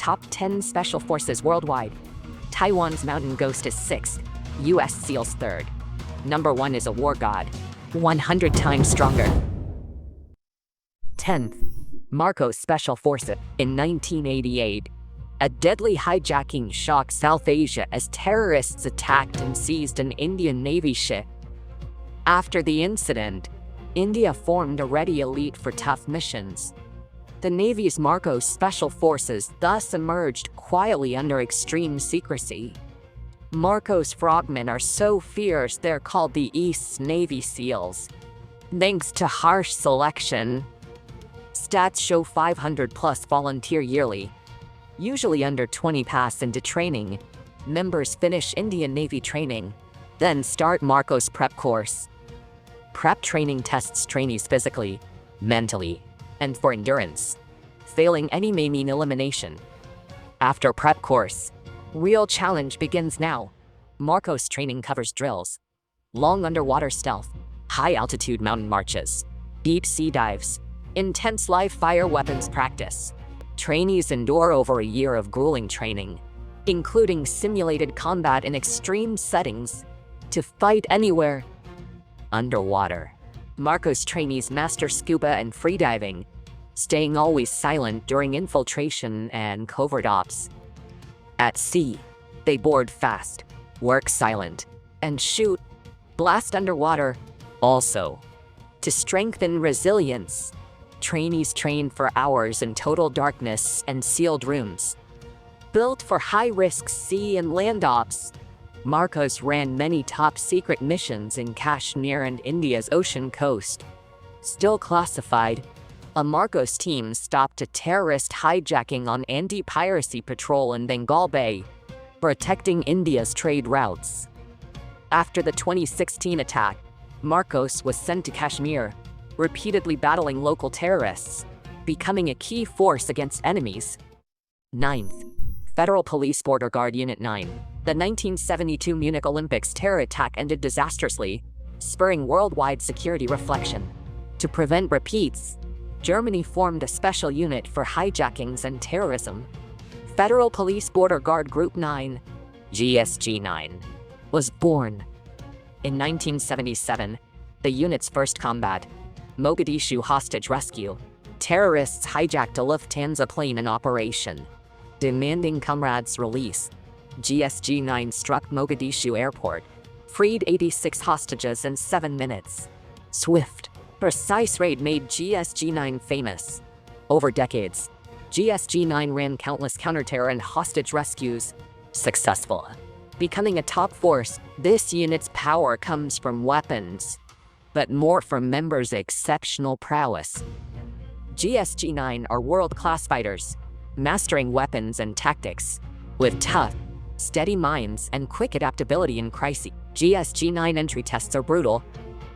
top 10 special forces worldwide. Taiwan's Mountain Ghost is 6th, US SEALs 3rd. Number 1 is a war god, 100 times stronger. 10th, Marcos Special Forces. In 1988, a deadly hijacking shocked South Asia as terrorists attacked and seized an Indian Navy ship. After the incident, India formed a ready elite for tough missions. The Navy's Marcos Special Forces thus emerged quietly under extreme secrecy. Marcos frogmen are so fierce they're called the East's Navy SEALs. Thanks to harsh selection, stats show 500+ volunteer yearly. Usually under 20 pass into training. Members finish Indian Navy training, then start Marcos prep course. Prep training tests trainees physically, mentally, and for endurance. Failing any may mean elimination. After prep course, real challenge begins now. Marcos training covers drills, long underwater stealth, high-altitude mountain marches, deep sea dives, intense live-fire weapons practice. Trainees endure over a year of grueling training, including simulated combat in extreme settings, to fight anywhere. Underwater, Marcos trainees master scuba and freediving, staying always silent during infiltration and covert ops. At sea, they board fast, work silent, and shoot, blast underwater. Also, to strengthen resilience, trainees train for hours in total darkness and sealed rooms. Built for high-risk sea and land ops, Marcos ran many top-secret missions in Kashmir and India's ocean coast. Still classified, a Marcos team stopped a terrorist hijacking on anti-piracy patrol in Bengal Bay, protecting India's trade routes. After the 2016 attack, Marcos was sent to Kashmir, repeatedly battling local terrorists, becoming a key force against enemies. 9th, Federal Police Border Guard Unit 9. The 1972 Munich Olympics terror attack ended disastrously, spurring worldwide security reflection. To prevent repeats, Germany formed a special unit for hijackings and terrorism. Federal Police Border Guard Group 9, GSG-9, was born. In 1977, the unit's first combat, Mogadishu hostage rescue, terrorists hijacked a Lufthansa plane in operation. Demanding comrades' release, GSG-9 struck Mogadishu airport, freed 86 hostages in 7 minutes. Swift, precise raid made GSG-9 famous. Over decades, GSG-9 ran countless counterterror and hostage rescues, successful. Becoming a top force, this unit's power comes from weapons, but more from members' exceptional prowess. GSG-9 are world-class fighters, mastering weapons and tactics, with tough, steady minds and quick adaptability in crises. GSG-9 entry tests are brutal.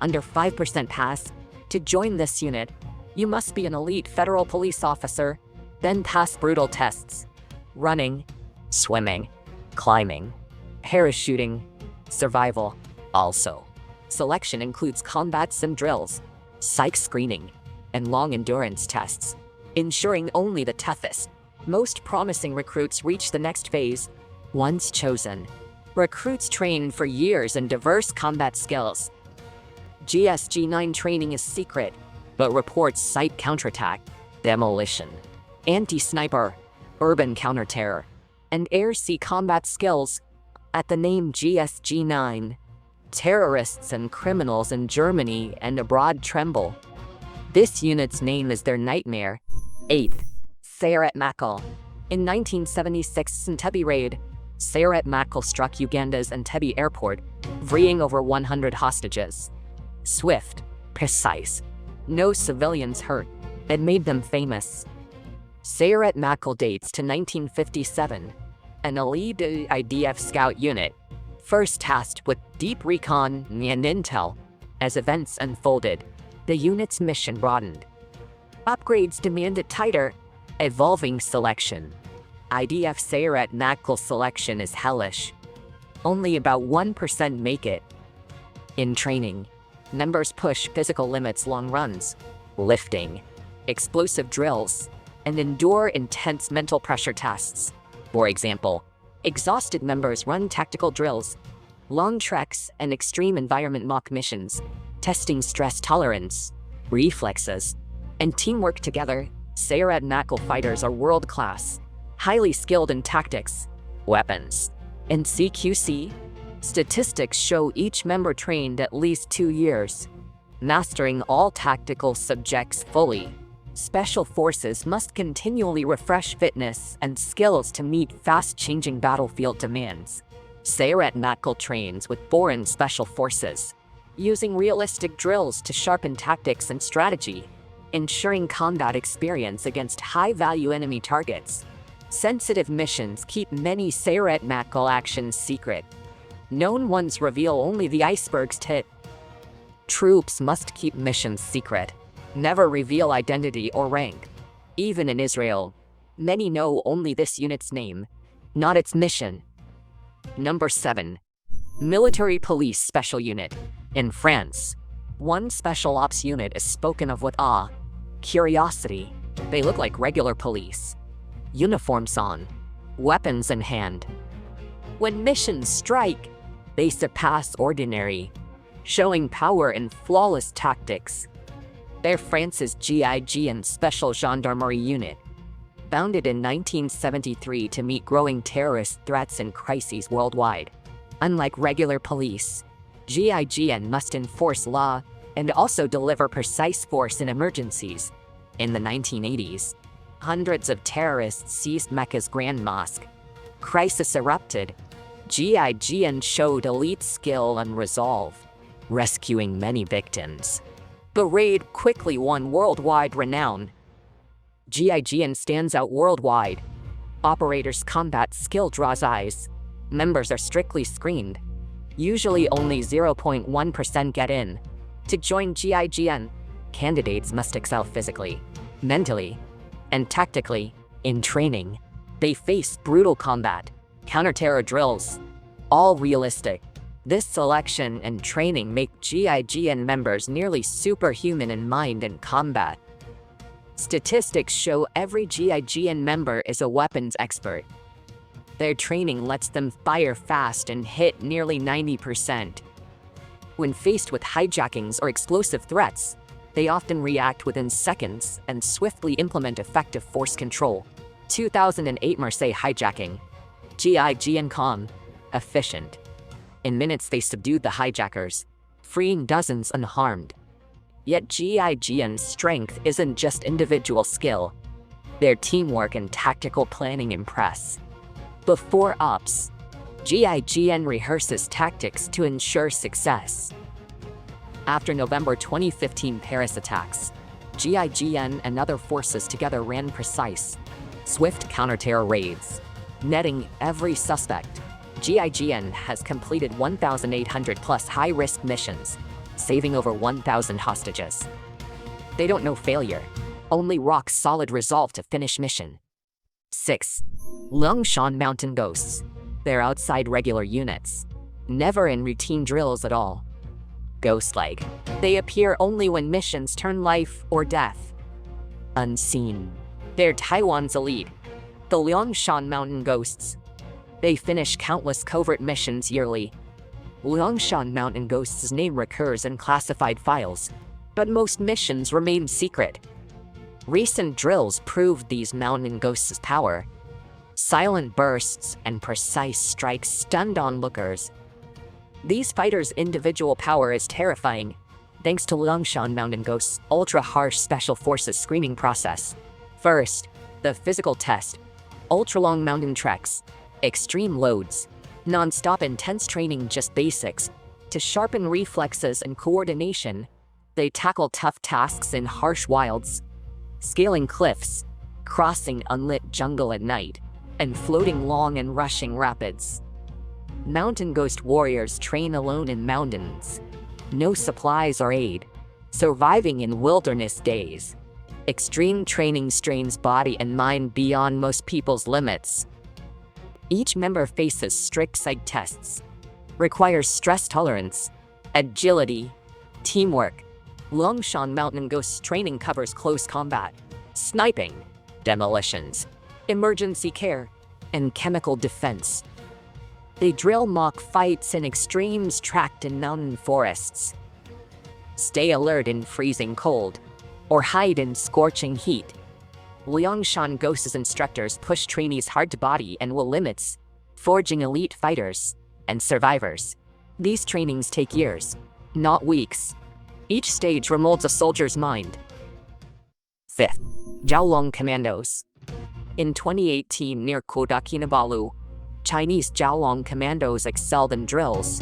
Under 5% pass. To join this unit, you must be an elite federal police officer, then pass brutal tests. Running, swimming, climbing, parachuting, survival. Also, selection includes combat sim drills, psych screening, and long endurance tests, ensuring only the toughest, most promising recruits reach the next phase. Once chosen, recruits train for years in diverse combat skills. GSG-9 training is secret, but reports site counterattack, demolition, anti-sniper, urban counterterror, and air-sea combat skills. At the name GSG-9, terrorists and criminals in Germany and abroad tremble. This unit's name is their nightmare. 8th, Sayeret Matkal. In 1976 Entebbe raid, Sayeret Matkal struck Uganda's Entebbe airport, freeing over 100 hostages. Swift, precise, no civilians hurt. It made them famous. Sayeret Matkal dates to 1957, an elite IDF scout unit, first tasked with deep recon and intel. As events unfolded, the unit's mission broadened. Upgrades demanded tighter, evolving selection. IDF Sayeret Matkal selection is hellish. Only about 1% make it. In training, members push physical limits: long runs, lifting, explosive drills, and endure intense mental pressure tests. For example, exhausted members run tactical drills, long treks, and extreme environment mock missions, testing stress tolerance, reflexes, and teamwork together. Sayeret Matkal fighters are world-class, highly skilled in tactics, weapons, and CQC. Statistics show each member trained at least 2 years, mastering all tactical subjects fully. Special forces must continually refresh fitness and skills to meet fast-changing battlefield demands. Sayeret Matkal trains with foreign special forces, using realistic drills to sharpen tactics and strategy, ensuring combat experience against high-value enemy targets. Sensitive missions keep many Sayeret Matkal actions secret. Known ones reveal only the iceberg's tip. Troops must keep missions secret, never reveal identity or rank. Even in Israel, many know only this unit's name, not its mission. Number 7. Military Police Special Unit. In France, one special ops unit is spoken of with awe, curiosity. They look like regular police. Uniforms on, weapons in hand. When missions strike, they surpass ordinary, showing power in flawless tactics. They're France's GIGN Special Gendarmerie Unit, founded in 1973 to meet growing terrorist threats and crises worldwide. Unlike regular police, GIGN must enforce law and also deliver precise force in emergencies. In the 1980s, hundreds of terrorists seized Mecca's Grand Mosque. Crisis erupted. GIGN showed elite skill and resolve, rescuing many victims. The raid quickly won worldwide renown. GIGN stands out worldwide. Operators' combat skill draws eyes. Members are strictly screened. Usually only 0.1% get in. To join GIGN, candidates must excel physically, mentally, and tactically. In training, they face brutal combat, counter-terror drills, all realistic. This selection and training make GIGN members nearly superhuman in mind and combat. Statistics show every GIGN member is a weapons expert. Their training lets them fire fast and hit nearly 90%. When faced with hijackings or explosive threats, they often react within seconds and swiftly implement effective force control. 2008 Marseille hijacking. GIGN calm, efficient. In minutes they subdued the hijackers, freeing dozens unharmed. Yet GIGN's strength isn't just individual skill. Their teamwork and tactical planning impress. Before ops, GIGN rehearses tactics to ensure success. After November 2015 Paris attacks, GIGN and other forces together ran precise, swift counter-terror raids, netting every suspect. GIGN has completed 1,800+ high-risk missions, saving over 1,000 hostages. They don't know failure, only rock-solid resolve to finish mission. 6. Longshan Mountain Ghosts. They're outside regular units, never in routine drills at all. Ghost-like, they appear only when missions turn life or death. Unseen, they're Taiwan's elite, the Longshan Mountain Ghosts. They finish countless covert missions yearly. Longshan Mountain Ghosts' name recurs in classified files, but most missions remain secret. Recent drills proved these mountain ghosts' power. Silent bursts and precise strikes stunned onlookers. These fighters' individual power is terrifying, thanks to Longshan Mountain Ghosts' ultra-harsh special forces screening process. First, the physical test. Ultra-long mountain treks, extreme loads, non-stop intense training, just basics. To sharpen reflexes and coordination, they tackle tough tasks in harsh wilds, scaling cliffs, crossing unlit jungle at night, and floating long and rushing rapids. Mountain Ghost warriors train alone in mountains. No supplies or aid, surviving in wilderness days. Extreme training strains body and mind beyond most people's limits. Each member faces strict psych tests, requires stress tolerance, agility, teamwork. Longshan Mountain Ghosts training covers close combat, sniping, demolitions, emergency care, and chemical defense. They drill mock fights in extremes tracked in mountain forests, stay alert in freezing cold, or hide in scorching heat. Liangshan Ghosts instructors push trainees hard to body and will limits, forging elite fighters and survivors. These trainings take years, not weeks. Each stage remolds a soldier's mind. 5th, Jiaolong Commandos. In 2018 near Kodakinabalu, Chinese Jiaolong Commandos excelled in drills,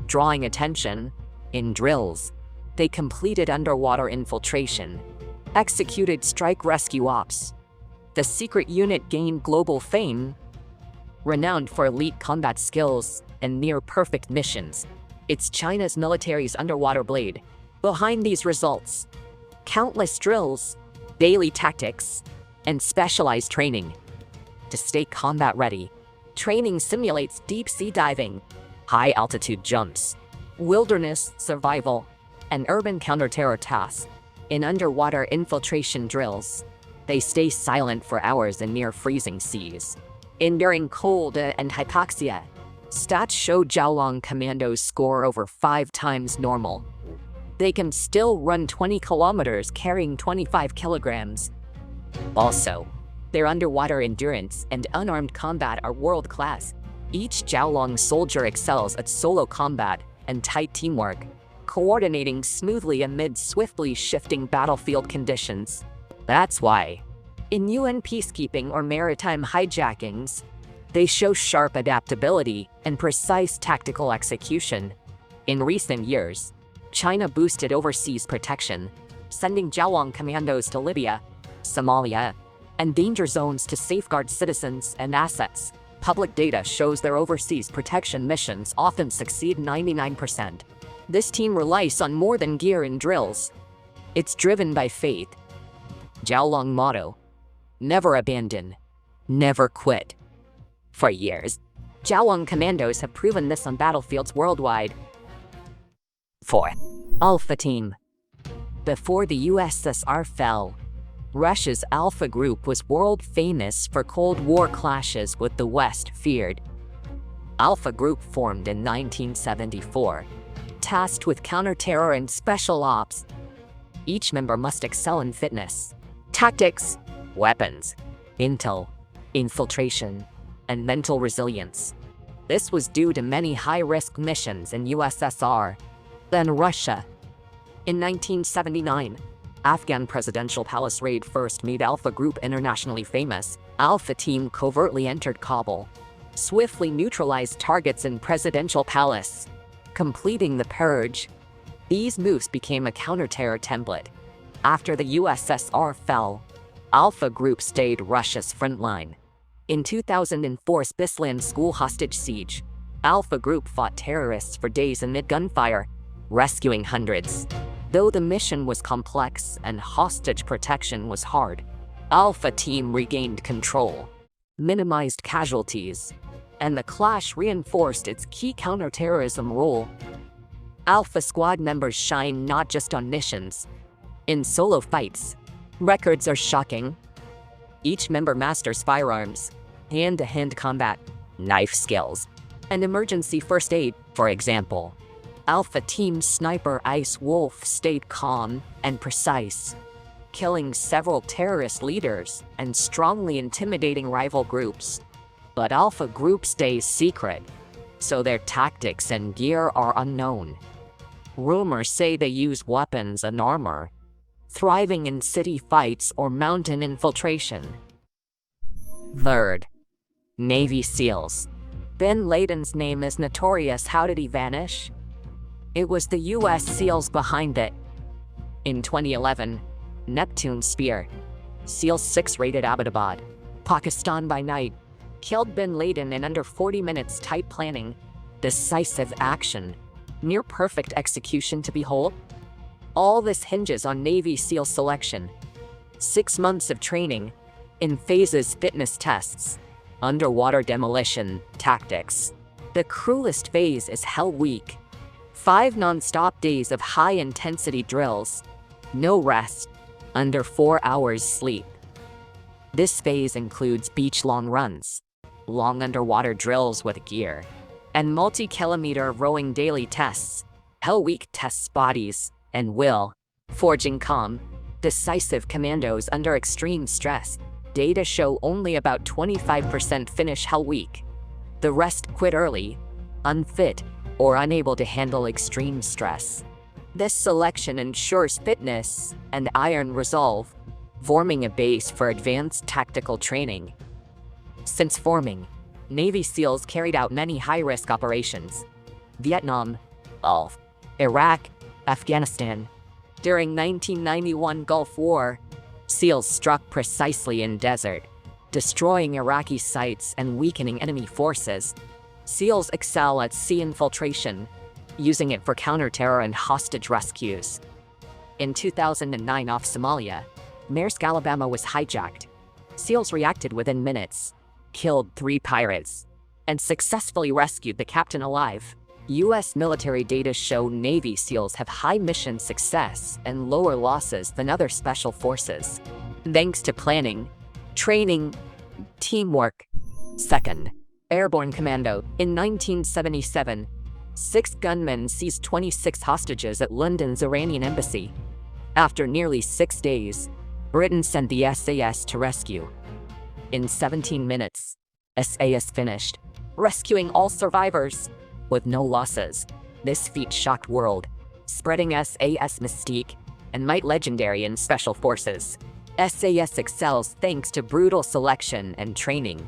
drawing attention. In drills, they completed underwater infiltration, executed strike rescue ops. The secret unit gained global fame, renowned for elite combat skills and near-perfect missions. It's China's military's underwater blade. Behind these results, countless drills, daily tactics, and specialized training. To stay combat-ready, training simulates deep-sea diving, high-altitude jumps, wilderness survival, and urban counter-terror tasks. In underwater infiltration drills, they stay silent for hours in near-freezing seas, enduring cold and hypoxia. Stats show Jiaolong Commandos score over 5 times normal. They can still run 20 kilometers carrying 25 kilograms. Also, their underwater endurance and unarmed combat are world-class. Each Jiaolong soldier excels at solo combat and tight teamwork, coordinating smoothly amid swiftly shifting battlefield conditions. That's why, in UN peacekeeping or maritime hijackings, they show sharp adaptability and precise tactical execution. In recent years, China boosted overseas protection, sending Jiaolong Commandos to Libya, Somalia, and danger zones to safeguard citizens and assets. Public data shows their overseas protection missions often succeed 99%. This team relies on more than gear and drills. It's driven by faith. Jiaolong motto: never abandon, never quit. For years, Jiaolong Commandos have proven this on battlefields worldwide. 4. Alpha Team. Before the USSR fell, Russia's Alpha Group was world famous for Cold War clashes with the West feared. Alpha Group formed in 1974, tasked with counter-terror and special ops. Each member must excel in fitness, tactics, weapons, intel, infiltration, and mental resilience. This was due to many high-risk missions in USSR, then Russia. In 1979, Afghan presidential palace raid first made Alpha Group internationally famous. Alpha Team covertly entered Kabul, swiftly neutralized targets in presidential palace, completing the purge. These moves became a counter-terror template. After the USSR fell, Alpha Group stayed Russia's frontline. In 2004's Beslan school hostage siege, Alpha Group fought terrorists for days amid gunfire, rescuing hundreds. Though the mission was complex and hostage protection was hard, Alpha Team regained control, minimized casualties, and the clash reinforced its key counterterrorism role. Alpha Squad members shine not just on missions. In solo fights, records are shocking. Each member masters firearms, hand-to-hand combat, knife skills, and emergency first aid. For example, Alpha Team sniper Ice Wolf stayed calm and precise, killing several terrorist leaders and strongly intimidating rival groups. But Alpha Group stays secret, so their tactics and gear are unknown. Rumors say they use weapons and armor, thriving in city fights or mountain infiltration. 3rd, Navy SEALs. Bin Laden's name is notorious. How did he vanish? It was the US SEALs behind it. In 2011, Neptune Spear, SEAL 6 raided Abbottabad, Pakistan by night, killed Bin Laden in under 40 minutes. Tight planning, decisive action, near-perfect execution to behold. All this hinges on Navy SEAL selection. 6 months of training, in phases fitness tests, underwater demolition tactics. The cruelest phase is Hell Week. 5 non-stop days of high-intensity drills, no rest, under 4 hours sleep. This phase includes beach long runs, long underwater drills with gear, and multi-kilometer rowing daily tests. Hell Week tests bodies and will, forging calm, decisive commandos under extreme stress. Data show only about 25% finish Hell Week. The rest quit early, unfit, or unable to handle extreme stress. This selection ensures fitness and iron resolve, forming a base for advanced tactical training. Since forming, Navy SEALs carried out many high-risk operations: Vietnam, Gulf, Iraq, Afghanistan. During 1991 Gulf War, SEALs struck precisely in desert, destroying Iraqi sites and weakening enemy forces. SEALs excel at sea infiltration, using it for counter-terror and hostage rescues. In 2009 off Somalia, Maersk Alabama was hijacked. SEALs reacted within minutes, killed 3 pirates, and successfully rescued the captain alive. U.S. military data show Navy SEALs have high mission success and lower losses than other special forces, thanks to planning, training, teamwork. Second, Airborne Commando. In 1977, 6 gunmen seized 26 hostages at London's Iranian embassy. After nearly 6 days, Britain sent the SAS to rescue. In 17 minutes, SAS finished, rescuing all survivors with no losses. This feat shocked world, spreading SAS mystique and might legendary in special forces. SAS excels thanks to brutal selection and training.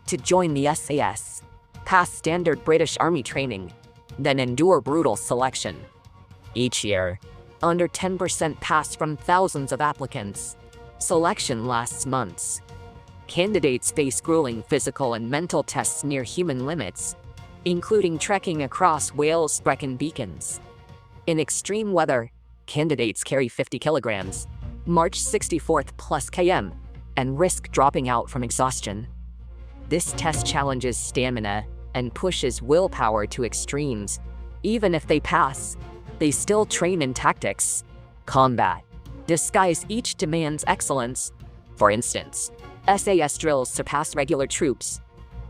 To join the SAS, pass standard British Army training, then endure brutal selection. Each year, under 10% pass from thousands of applicants. Selection lasts months. Candidates face grueling physical and mental tests near human limits, including trekking across Wales' Brecon Beacons. In extreme weather, candidates carry 50 kilograms, march 64th plus km, and risk dropping out from exhaustion. This test challenges stamina and pushes willpower to extremes. Even if they pass, they still train in tactics, combat, disguise. Each demands excellence. For instance, SAS drills surpass regular troops.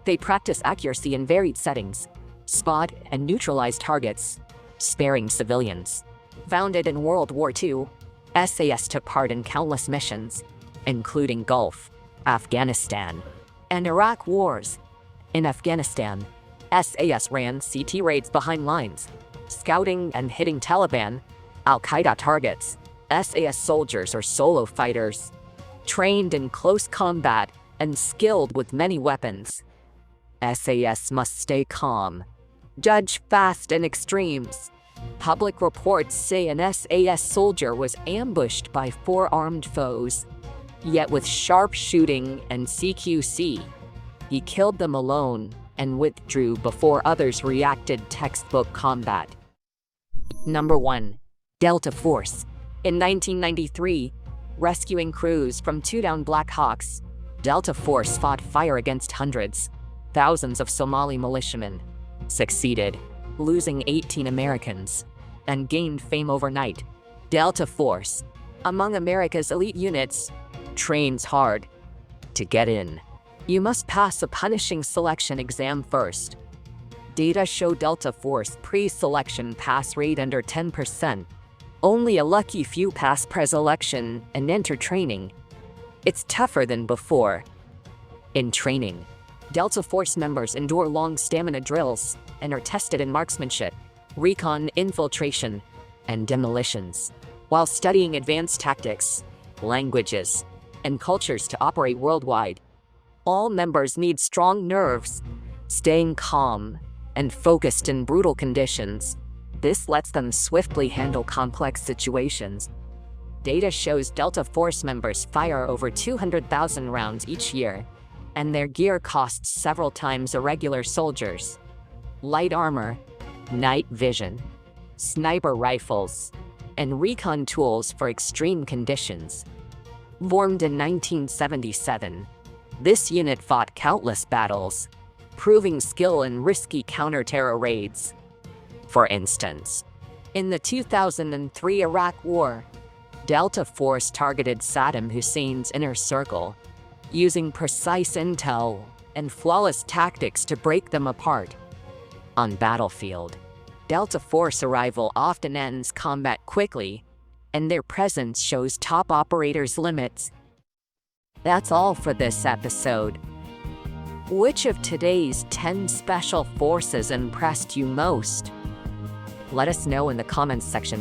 They practice accuracy in varied settings, spot and neutralize targets, sparing civilians. Founded in World War II, SAS took part in countless missions, including Gulf, Afghanistan, and Iraq wars. In Afghanistan, SAS ran CT raids behind lines, scouting and hitting Taliban, Al-Qaeda targets. SAS soldiers are solo fighters, trained in close combat and skilled with many weapons. SAS must stay calm, judge fast in extremes. Public reports say an SAS soldier was ambushed by 4 armed foes, yet with sharp shooting and CQC, he killed them alone and withdrew before others reacted. Textbook combat. Number 1. Delta Force. In 1993, rescuing crews from 2 downed Black Hawks, Delta Force fought fire against thousands of Somali militiamen, succeeded, losing 18 Americans, and gained fame overnight. Delta Force, among America's elite units, trains hard. To get in, you must pass a punishing selection exam first. Data show Delta Force pre-selection pass rate under 10%. Only a lucky few pass pre-selection and enter training. It's tougher than before. In training, Delta Force members endure long stamina drills and are tested in marksmanship, recon, infiltration, and demolitions, while studying advanced tactics, languages, and cultures to operate worldwide. All members need strong nerves, staying calm, and focused in brutal conditions. This lets them swiftly handle complex situations. Data shows Delta Force members fire over 200,000 rounds each year, and their gear costs several times irregular soldiers. Light armor, night vision, sniper rifles, and recon tools for extreme conditions. Formed in 1977, this unit fought countless battles, proving skill in risky counter-terror raids. For instance, in the 2003 Iraq War, Delta Force targeted Saddam Hussein's inner circle, using precise intel and flawless tactics to break them apart. On battlefield, Delta Force arrival often ends combat quickly, and their presence shows top operators' limits. That's all for this episode. Which of today's 10 special forces impressed you most? Let us know in the comments section.